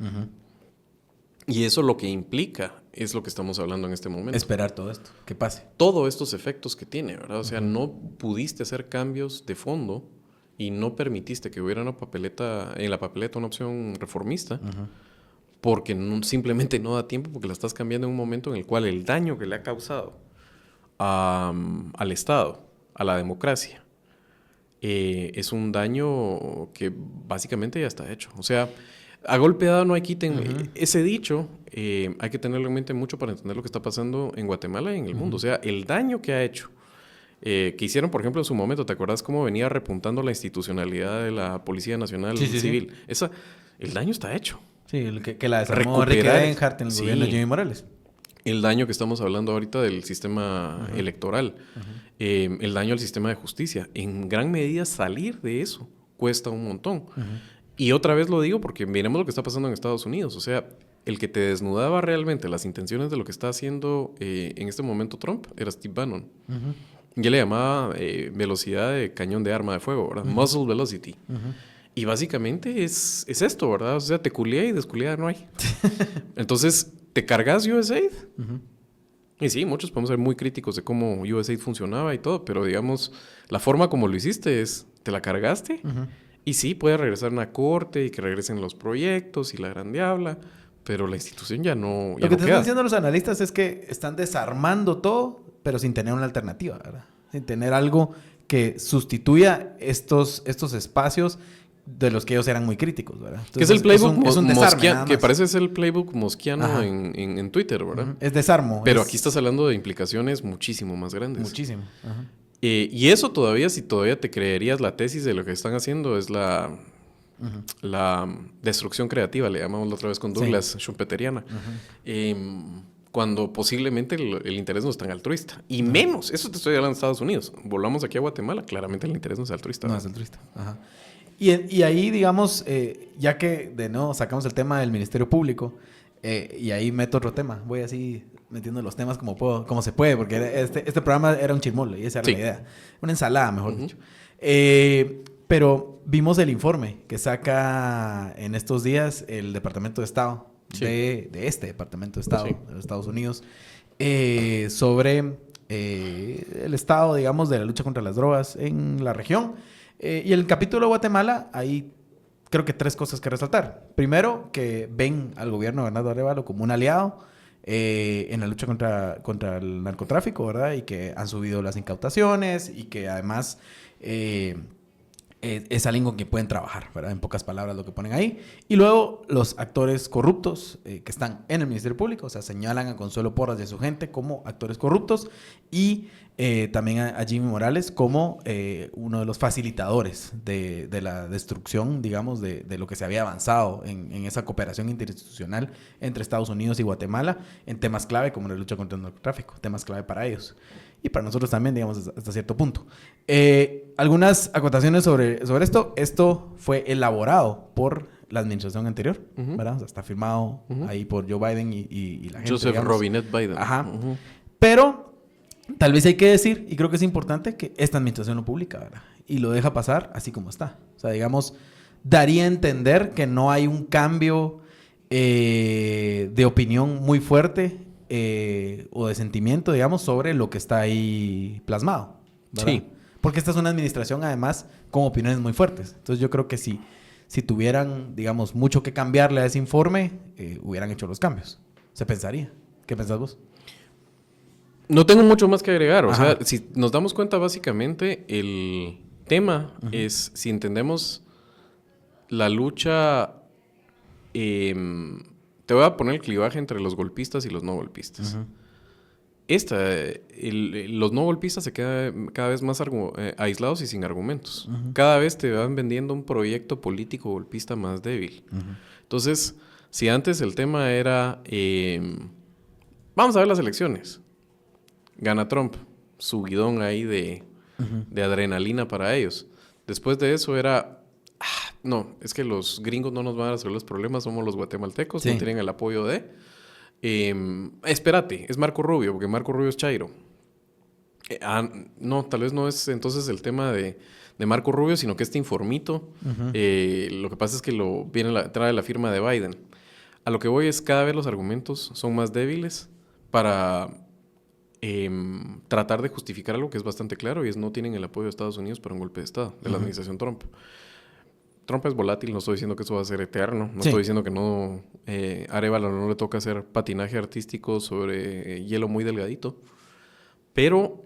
Y eso lo que implica es lo que estamos hablando en este momento. Esperar todo esto, que pase. Todos estos efectos que tiene, ¿verdad? O sea, no pudiste hacer cambios de fondo y no permitiste que hubiera en la papeleta una opción reformista porque simplemente no da tiempo, porque la estás cambiando en un momento en el cual el daño que le ha causado al Estado, a la democracia, es un daño que básicamente ya está hecho. O sea, a golpe dado no hay quiten. Ese dicho hay que tenerlo en mente mucho para entender lo que está pasando en Guatemala y en el mundo. O sea, el daño que ha hecho, que hicieron, por ejemplo, en su momento, ¿te acuerdas cómo venía repuntando la institucionalidad de la Policía Nacional Civil? El daño está hecho. Sí, que la desarmó Enrique Denhardt en el gobierno de Jimmy Morales. El daño que estamos hablando ahorita del sistema electoral, el daño al sistema de justicia, en gran medida salir de eso cuesta un montón. Y otra vez lo digo porque miremos lo que está pasando en Estados Unidos. O sea, el que te desnudaba realmente las intenciones de lo que está haciendo en este momento Trump era Steve Bannon. Yo le llamaba velocidad de cañón de arma de fuego, ¿verdad? Muzzle velocity. Y básicamente es esto, ¿verdad? O sea, te culié y desculiada no hay. Entonces, te cargas USAID. Y sí, muchos podemos ser muy críticos de cómo USAID funcionaba y todo, pero digamos, la forma como lo hiciste es, te la cargaste y sí, puede regresar a una corte y que regresen los proyectos y la gran diabla, pero la institución ya no Lo que te están diciendo los analistas es que están desarmando todo, pero sin tener una alternativa, ¿verdad? Sin tener algo que sustituya estos espacios de los que ellos eran muy críticos, ¿verdad? Entonces, que es el playbook es un desarme, que parece ser el playbook mosquiano en Twitter, ¿verdad? Es desarmo. Pero aquí estás hablando de implicaciones muchísimo más grandes. Muchísimo. Y eso todavía, si todavía te creerías la tesis de lo que están haciendo, es la destrucción creativa, le llamamos la otra vez con Douglas, schumpeteriana. Cuando posiblemente el interés no es tan altruista. Y menos, eso te estoy hablando de Estados Unidos. Volvamos aquí a Guatemala, claramente el interés no es altruista. No es altruista. Y ahí, digamos, ya que de nuevo sacamos el tema del Ministerio Público, y ahí meto otro tema. Voy así metiendo los temas como puedo, como se puede, porque este programa era un chismol y esa era la idea. Una ensalada, mejor dicho. Pero vimos el informe que saca en estos días el Departamento de Estado, de este Departamento de Estado de los Estados Unidos, sobre el estado, digamos, de la lucha contra las drogas en la región. Y el capítulo de Guatemala, hay creo que 3 cosas que resaltar. Primero, que ven al gobierno de Bernardo Arévalo como un aliado en la lucha contra el narcotráfico, ¿verdad? Y que han subido las incautaciones y que además es alguien con quien pueden trabajar, ¿verdad? En pocas palabras lo que ponen ahí. Y luego los actores corruptos que están en el Ministerio Público, o sea, señalan a Consuelo Porras y a su gente como actores corruptos y también a Jimmy Morales como uno de los facilitadores de la destrucción, digamos, de lo que se había avanzado en esa cooperación interinstitucional entre Estados Unidos y Guatemala en temas clave como la lucha contra el narcotráfico, temas clave para ellos. Y para nosotros también, digamos, hasta cierto punto. Algunas acotaciones sobre esto. Esto fue elaborado por la administración anterior, ¿verdad? O sea, está firmado ahí por Joe Biden y la gente, Joseph Robinette Biden. Pero tal vez hay que decir, y creo que es importante, que esta administración lo publica, ¿verdad? Y lo deja pasar así como está. O sea, digamos, daría a entender que no hay un cambio de opinión muy fuerte o de sentimiento, digamos, sobre lo que está ahí plasmado, ¿verdad? Sí. Porque esta es una administración, además, con opiniones muy fuertes. Entonces, yo creo que si tuvieran, digamos, mucho que cambiarle a ese informe, hubieran hecho los cambios. Se pensaría. ¿Qué pensás vos? No tengo mucho más que agregar. O sea, si nos damos cuenta, básicamente, el tema es, si entendemos la lucha... te voy a poner el clivaje entre los golpistas y los no golpistas. Los no golpistas se quedan cada vez más aislados y sin argumentos. Cada vez te van vendiendo un proyecto político golpista más débil. Entonces, si antes el tema era, vamos a ver las elecciones, gana Trump, subidón ahí de adrenalina para ellos. Después de eso era... no, es que los gringos no nos van a resolver los problemas, somos los guatemaltecos, no tienen el apoyo de... espérate, es Marco Rubio, porque Marco Rubio es chairo. No, tal vez no es entonces el tema de Marco Rubio, sino que este informito, lo que pasa es que trae la firma de Biden. A lo que voy es cada vez los argumentos son más débiles para tratar de justificar algo que es bastante claro y es no tienen el apoyo de Estados Unidos para un golpe de Estado, de la administración Trump. Trump es volátil, no estoy diciendo que eso va a ser eterno, no estoy diciendo que no Arévalo no le toca hacer patinaje artístico sobre hielo muy delgadito, pero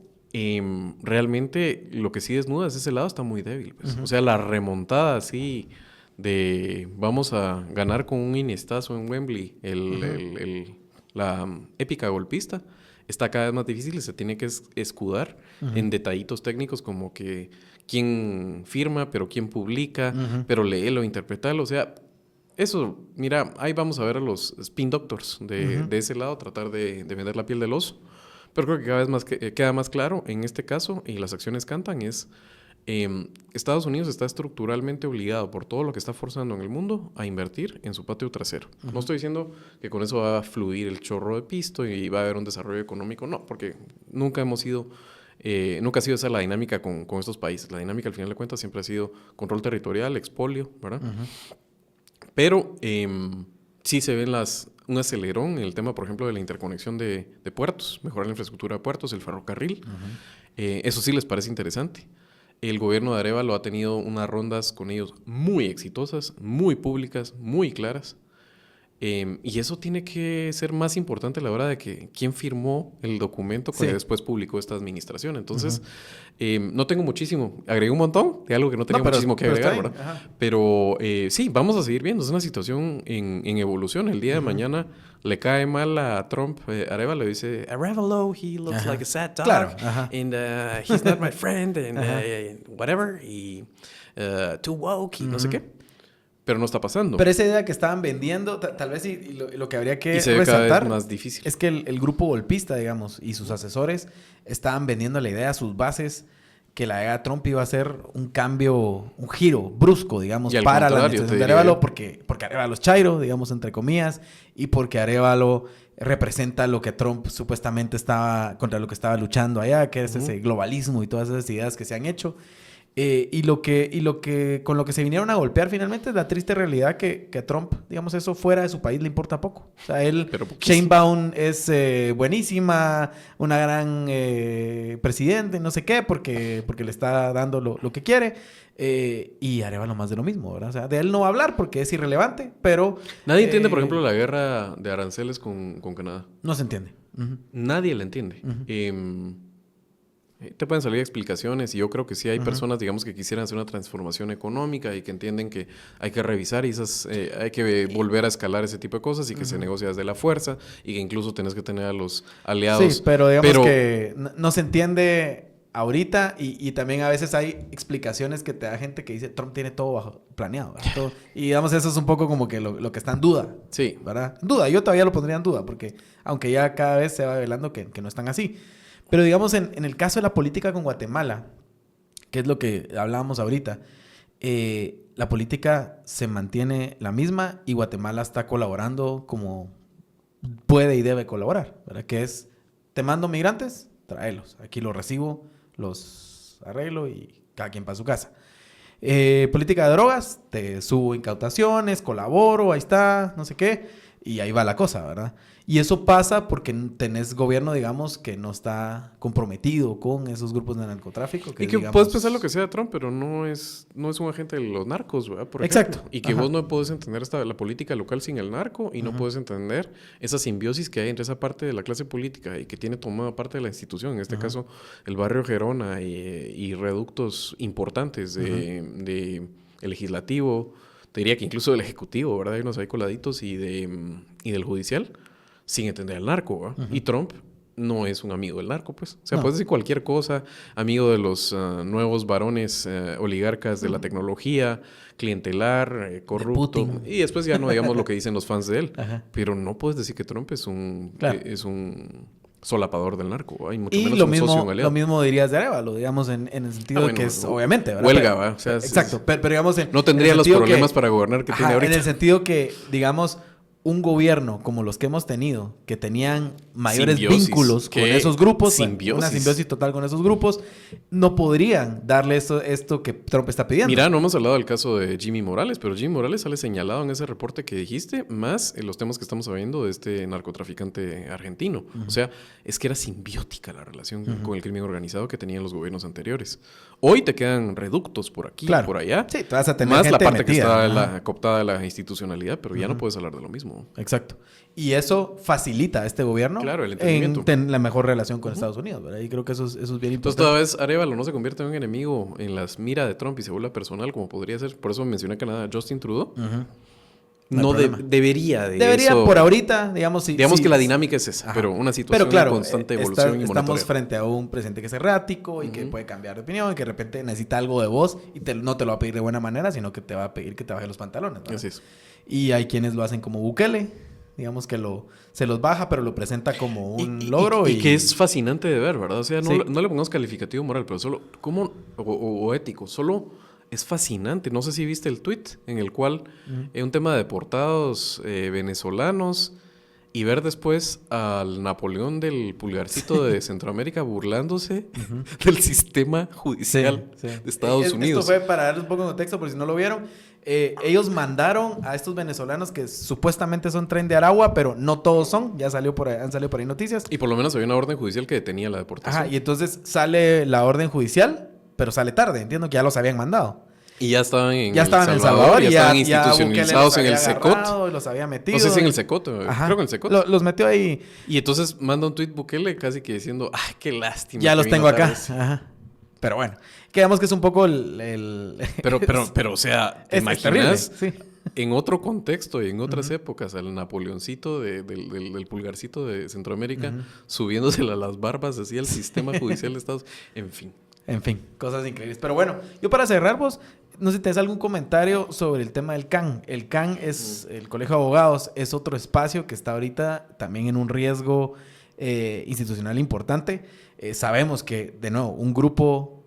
realmente lo que sí desnuda es ese lado está muy débil. Pues. O sea, la remontada así de vamos a ganar con un iniestazo en Wembley, la épica golpista, está cada vez más difícil y se tiene que escudar en detallitos técnicos como que quién firma, pero quién publica, pero léelo, interpretalo. O sea, eso, mira, ahí vamos a ver a los spin doctors de ese lado, tratar de vender la piel del oso. Pero creo que cada vez más queda más claro en este caso, y las acciones cantan, es Estados Unidos está estructuralmente obligado por todo lo que está forzando en el mundo a invertir en su patio trasero. No estoy diciendo que con eso va a fluir el chorro de pisto y va a haber un desarrollo económico, no, porque nunca hemos sido Nunca ha sido esa la dinámica con estos países. La dinámica, al final de cuentas, siempre ha sido control territorial, expolio, ¿verdad? Pero sí se ven un acelerón en el tema, por ejemplo, de la interconexión de puertos, mejorar la infraestructura de puertos, el ferrocarril. Eso sí les parece interesante. El gobierno de Arévalo ha tenido unas rondas con ellos muy exitosas, muy públicas, muy claras. Y eso tiene que ser más importante a la hora de que quién firmó el documento que después publicó esta administración. Entonces, no tengo muchísimo. Agregué un montón de algo que no tenía muchísimo que agregar, ¿verdad? Ajá. Pero sí, vamos a seguir viendo. Es una situación en evolución. El día de mañana le cae mal a Trump. Arévalo dice, Arévalo, he looks like a sad dog. Claro. And he's not my friend. And whatever. Y too woke. Y no sé qué. Pero no está pasando. Pero esa idea que estaban vendiendo, tal vez lo que habría que resaltar cada vez más difícil. Es que el grupo golpista, digamos, y sus asesores estaban vendiendo la idea a sus bases que la idea de Trump iba a ser un cambio, un giro brusco, digamos, para la administración de Arévalo, porque Arévalo es chairo, digamos, entre comillas, y porque Arévalo representa lo que Trump supuestamente contra lo que estaba luchando allá, que es ese globalismo y todas esas ideas que se han hecho. Y lo que con lo que se vinieron a golpear finalmente es la triste realidad que a Trump, digamos, eso fuera de su país le importa poco. O sea, Sheinbaum es buenísima, una gran presidente, no sé qué, porque le está dando lo que quiere. Y Arévalo más de lo mismo, ¿verdad? O sea, de él no va a hablar porque es irrelevante, pero... Nadie entiende, por ejemplo, la guerra de aranceles con Canadá. No se entiende. Nadie la entiende. Te pueden salir explicaciones y yo creo que sí hay personas, digamos, que quisieran hacer una transformación económica y que entienden que hay que revisar y hay que volver a escalar ese tipo de cosas y que se negocia desde la fuerza y que incluso tenés que tener a los aliados. Sí, pero digamos que no se entiende ahorita y también a veces hay explicaciones que te da gente que dice Trump tiene todo planeado, ¿verdad? Todo, y digamos eso es un poco como que lo que está en duda. Sí. ¿Verdad? En duda, yo todavía lo pondría en duda porque aunque ya cada vez se va revelando que no están así. Pero digamos, en el caso de la política con Guatemala, que es lo que hablábamos ahorita, la política se mantiene la misma y Guatemala está colaborando como puede y debe colaborar, ¿verdad? Que es, te mando migrantes, tráelos. Aquí los recibo, los arreglo y cada quien para su casa. Política de drogas, te subo incautaciones, colaboro, ahí está, no sé qué, y ahí va la cosa, ¿verdad? Y eso pasa porque tenés gobierno, digamos, que no está comprometido con esos grupos de narcotráfico. Y que digamos, puedes pensar lo que sea de Trump, pero no es un agente de los narcos, ¿verdad? Por exacto. Ejemplo. Y que vos no puedes entender la política local sin el narco y no puedes entender esa simbiosis que hay entre esa parte de la clase política y que tiene tomada parte de la institución. En este caso, el barrio Gerona y reductos importantes de el legislativo, te diría que incluso del ejecutivo, ¿verdad? Hay unos ahí coladitos y del judicial, sin entender al narco, ¿verdad? Y Trump no es un amigo del narco, pues. O sea, puedes decir cualquier cosa, amigo de los nuevos varones oligarcas de la tecnología, clientelar, corrupto. Y después ya no digamos lo que dicen los fans de él. Pero no puedes decir que Trump es un solapador del narco. Hay mucho menos un socio, un aliado. Lo mismo dirías de Arévalo, digamos, en el sentido de que es, obviamente, ¿verdad? Huelga, ¿verdad? O sea, exacto. Pero digamos... no tendría los problemas para gobernar que tiene ahorita. En el sentido que, digamos... Un gobierno como los que hemos tenido, que tenían mayores vínculos con esos grupos, una simbiosis total con esos grupos, no podrían darle esto que Trump está pidiendo. Mira, no hemos hablado del caso de Jimmy Morales, pero Jimmy Morales sale señalado en ese reporte que dijiste, más en los temas que estamos viendo de este narcotraficante argentino. O sea, es que era simbiótica la relación con el crimen organizado que tenían los gobiernos anteriores. Hoy te quedan reductos por aquí, por allá. Sí, te vas a tener más gente la parte metida, que está cooptada de la institucionalidad, pero ya no puedes hablar de lo mismo. Exacto. Y eso facilita a este gobierno en la mejor relación con Estados Unidos, ¿verdad? Y creo que eso es bien importante. Entonces, toda vez Arévalo no se convierte en un enemigo en las miras de Trump y se vuelve personal, como podría ser. Por eso mencioné a Canadá, Justin Trudeau. Debería eso, por ahorita, digamos... digamos que la dinámica es esa, pero una situación de constante evolución y monitoreo. Estamos frente a un presidente que es errático y que puede cambiar de opinión y que de repente necesita algo de vos y no te lo va a pedir de buena manera, sino que te va a pedir que te baje los pantalones, ¿verdad? Así es. Y hay quienes lo hacen como Bukele, digamos que se los baja, pero lo presenta como un logro. Y que es fascinante de ver, ¿verdad? O sea, no le pongamos calificativo moral, pero solo, o ético, solo es fascinante. No sé si viste el tweet en el cual un tema de deportados venezolanos y ver después al Napoleón del pulgarcito de Centroamérica burlándose del sistema judicial de Estados Unidos. Esto fue para darles un poco de contexto, por si no lo vieron. Ellos mandaron a estos venezolanos que supuestamente son tren de Aragua, pero no todos son. Ya han salido por ahí noticias. Y por lo menos había una orden judicial que detenía la deportación. Ajá, y entonces sale la orden judicial, pero sale tarde. Entiendo que ya los habían mandado. Y ya estaban en El Salvador, ya estaban institucionalizados en el Secot. Los había metido. No sé si en el Secot, creo que en el Secot. Los metió ahí. Y entonces manda un tuit Bukele casi que diciendo, ¡ay, qué lástima! Ya los tengo acá. Ajá. Pero bueno, quedamos que es un poco el... Pero, o sea, ¿te imaginas? Sí. En otro contexto y en otras épocas, al Napoleoncito del pulgarcito de Centroamérica, subiéndosela a las barbas, así al sistema judicial de Estados Unidos. En fin, cosas increíbles. Pero bueno, yo para cerrar, vos, no sé si tenés algún comentario sobre el tema del CAN. El CAN es, el Colegio de Abogados, es otro espacio que está ahorita también en un riesgo institucional importante. Sabemos que, de nuevo, un grupo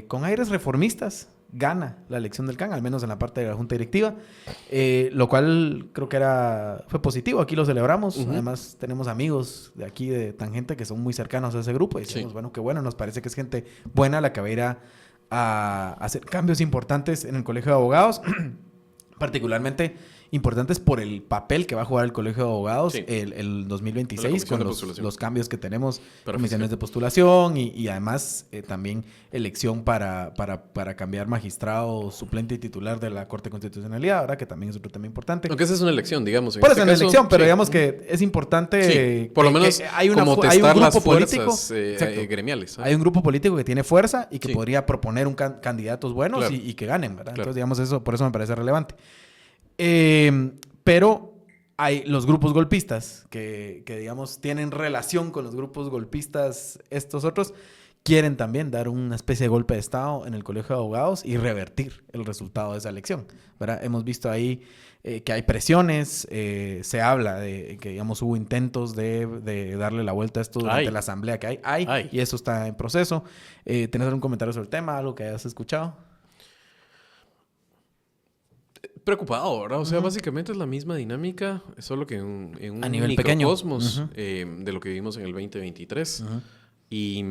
con aires reformistas gana la elección del CAN, al menos en la parte de la Junta Directiva, lo cual creo que fue positivo. Aquí lo celebramos. Además, tenemos amigos de aquí, de Tangente, que son muy cercanos a ese grupo. Y decimos, bueno, qué bueno, nos parece que es gente buena la que va a ir a hacer cambios importantes en el Colegio de Abogados, particularmente importantes por el papel que va a jugar el Colegio de Abogados el 2026 con los cambios que tenemos, comisiones de postulación y además también elección para cambiar magistrado suplente y titular de la Corte de Constitucionalidad, ¿verdad? Que también es otro tema importante. Aunque esa es una elección, digamos. Por eso es una elección, pero digamos que es importante por lo menos hay un testar las grupo político gremiales. Hay un grupo político que tiene fuerza y que podría proponer candidatos buenos y que ganen, ¿verdad? Entonces, digamos, eso por eso me parece relevante. Pero hay los grupos golpistas que, digamos, tienen relación con los grupos golpistas, estos otros, quieren también dar una especie de golpe de Estado en el Colegio de Abogados y revertir el resultado de esa elección, ¿verdad? Hemos visto ahí que hay presiones, se habla de que, digamos, hubo intentos de darle la vuelta a esto durante la asamblea que hay, y eso está en proceso. ¿Tenés algún comentario sobre el tema, algo que hayas escuchado? Preocupado, ¿verdad? O sea, básicamente es la misma dinámica, solo que en un a nivel pequeño microcosmos de lo que vivimos en el 2023. Y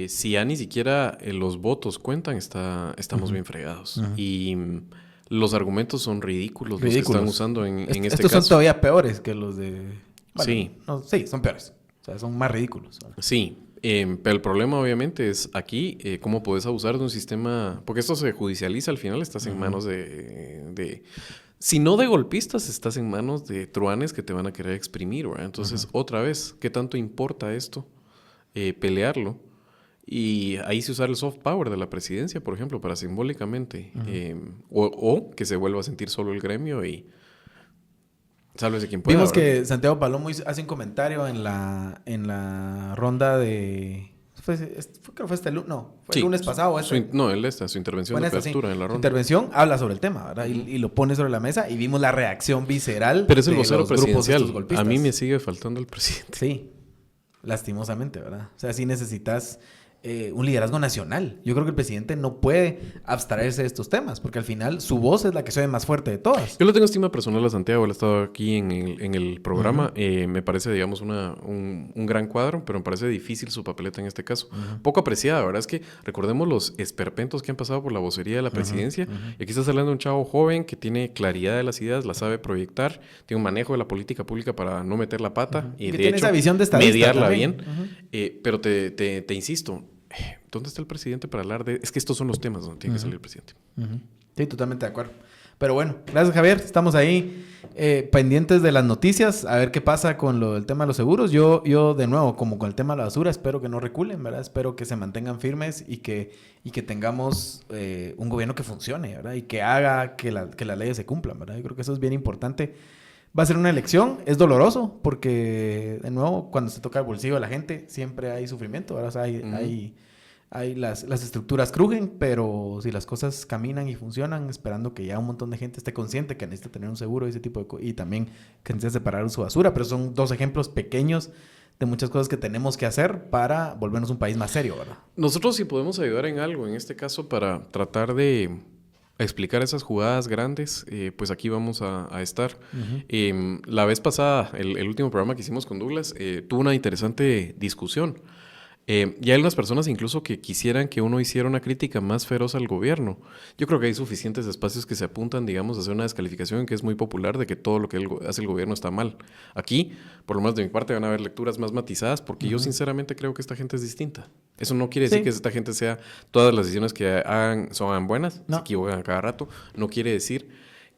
si ya ni siquiera los votos cuentan, estamos bien fregados. Y los argumentos son ridículos los que están usando en este caso. Estos son todavía peores que los de... Bueno, sí, son peores. O sea, son más ridículos, ¿verdad? Sí. Pero el problema obviamente es aquí cómo puedes abusar de un sistema, porque esto se judicializa al final, estás en manos de si no de golpistas, estás en manos de truanes que te van a querer exprimir, ¿verdad? Entonces, otra vez, ¿qué tanto importa esto? Pelearlo. Y ahí se usar el soft power de la presidencia, por ejemplo, para simbólicamente, o que se vuelva a sentir solo el gremio y sálvese quien pueda. Vimos que Santiago Palomo hace un comentario en la ronda de... creo que fue el lunes pasado. Su intervención de apertura en la ronda. Su intervención habla sobre el tema, ¿verdad? Y lo pone sobre la mesa y vimos la reacción visceral. Pero es el vocero presidencial. Grupos a mí me sigue faltando el presidente. Sí, lastimosamente, ¿verdad? O sea, sí necesitas un liderazgo nacional. Yo creo que el presidente no puede abstraerse de estos temas, porque al final su voz es la que se ve más fuerte de todas. Yo le tengo estima personal a Santiago, él ha estado aquí en el programa. Me parece, digamos, un gran cuadro, pero me parece difícil su papeleta en este caso. Poco apreciada, ¿verdad? Es que recordemos los esperpentos que han pasado por la vocería de la presidencia. Y aquí estás hablando de un chavo joven que tiene claridad de las ideas, la sabe proyectar, tiene un manejo de la política pública para no meter la pata y de tiene hecho esa visión de estadista mediarla también. bien. Pero te insisto, ¿dónde está el presidente para hablar de...? Es que estos son los temas donde tiene que salir el presidente. Sí, totalmente de acuerdo. Pero bueno, gracias Javier. Estamos ahí pendientes de las noticias, a ver qué pasa con el tema de los seguros. Yo de nuevo, como con el tema de la basura, espero que no reculen, ¿verdad? Espero que se mantengan firmes y que tengamos un gobierno que funcione, ¿verdad? Y que haga que las leyes se cumplan, ¿verdad? Yo creo que eso es bien importante. Va a ser una elección, es doloroso, porque, de nuevo, cuando se toca el bolsillo de la gente, siempre hay sufrimiento, ¿verdad? O sea, hay las estructuras crujen, pero si las cosas caminan y funcionan, esperando que ya un montón de gente esté consciente que necesita tener un seguro y ese tipo de cosas, y también que necesita separar su basura, pero son dos ejemplos pequeños de muchas cosas que tenemos que hacer para volvernos un país más serio, ¿verdad? Nosotros sí podemos ayudar en algo, en este caso, para tratar de explicar esas jugadas grandes, pues aquí vamos a estar. La vez pasada, el último programa que hicimos con Douglas, tuvo una interesante discusión. Y hay unas personas incluso que quisieran que uno hiciera una crítica más feroz al gobierno. Yo creo que hay suficientes espacios que se apuntan, digamos, a hacer una descalificación que es muy popular de que todo lo que hace el gobierno está mal. Aquí, por lo menos de mi parte, van a haber lecturas más matizadas porque yo sinceramente creo que esta gente es distinta. Eso no quiere decir que esta gente sea, todas las decisiones que hagan son buenas, se equivocan a cada rato. No quiere decir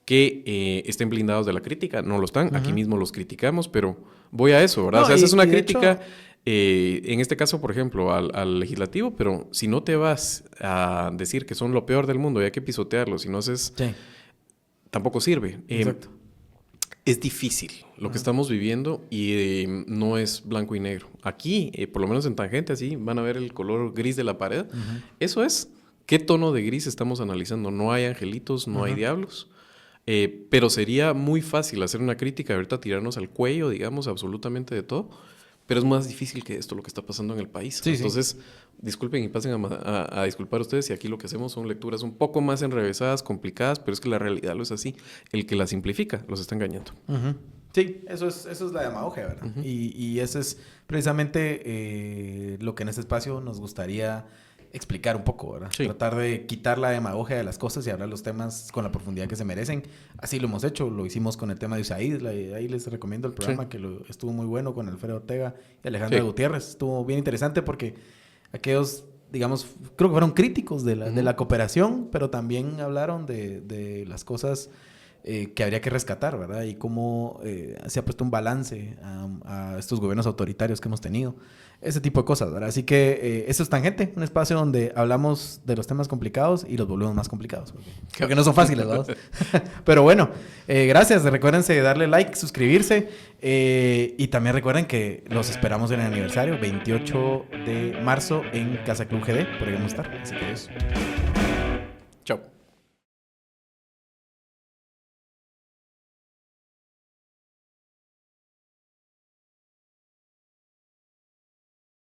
que estén blindados de la crítica, no lo están. Aquí mismo los criticamos, pero voy a eso, ¿verdad? No, o sea, esa es una crítica... hecho, en este caso, por ejemplo, al legislativo, pero si no te vas a decir que son lo peor del mundo y hay que pisotearlos, si no haces, tampoco sirve. Exacto. Es difícil lo que estamos viviendo y no es blanco y negro. Aquí, por lo menos en Tangente, así van a ver el color gris de la pared. Eso es. ¿Qué tono de gris estamos analizando? No hay angelitos, no hay diablos. Pero sería muy fácil hacer una crítica, ahorita tirarnos al cuello, digamos, absolutamente de todo. Pero es más difícil que esto, lo que está pasando en el país. Entonces, disculpen y pasen a disculpar ustedes si aquí lo que hacemos son lecturas un poco más enrevesadas, complicadas, pero es que la realidad lo es así. El que la simplifica los está engañando. Sí, eso es la demagogia, ¿verdad? Y eso es precisamente lo que en este espacio nos gustaría explicar un poco, ¿verdad? Sí. Tratar de quitar la demagogia de las cosas y hablar los temas con la profundidad que se merecen. Así lo hemos hecho, lo hicimos con el tema de USAID. Ahí les recomiendo el programa que estuvo muy bueno con Alfredo Ortega y Alejandra Gutiérrez. Estuvo bien interesante porque aquellos, digamos, creo que fueron críticos de la cooperación, pero también hablaron de las cosas que habría que rescatar, ¿verdad? Y cómo se ha puesto un balance a estos gobiernos autoritarios que hemos tenido. Ese tipo de cosas, ¿verdad? Así que eso es Tangente, un espacio donde hablamos de los temas complicados y los volvemos más complicados. Porque no son fáciles, ¿verdad? Pero bueno, gracias. Recuérdense de darle like, suscribirse. Y también recuerden que los esperamos en el aniversario, 28 de marzo en Casa Club GD. Por ahí vamos a estar. Así que eso. Chao.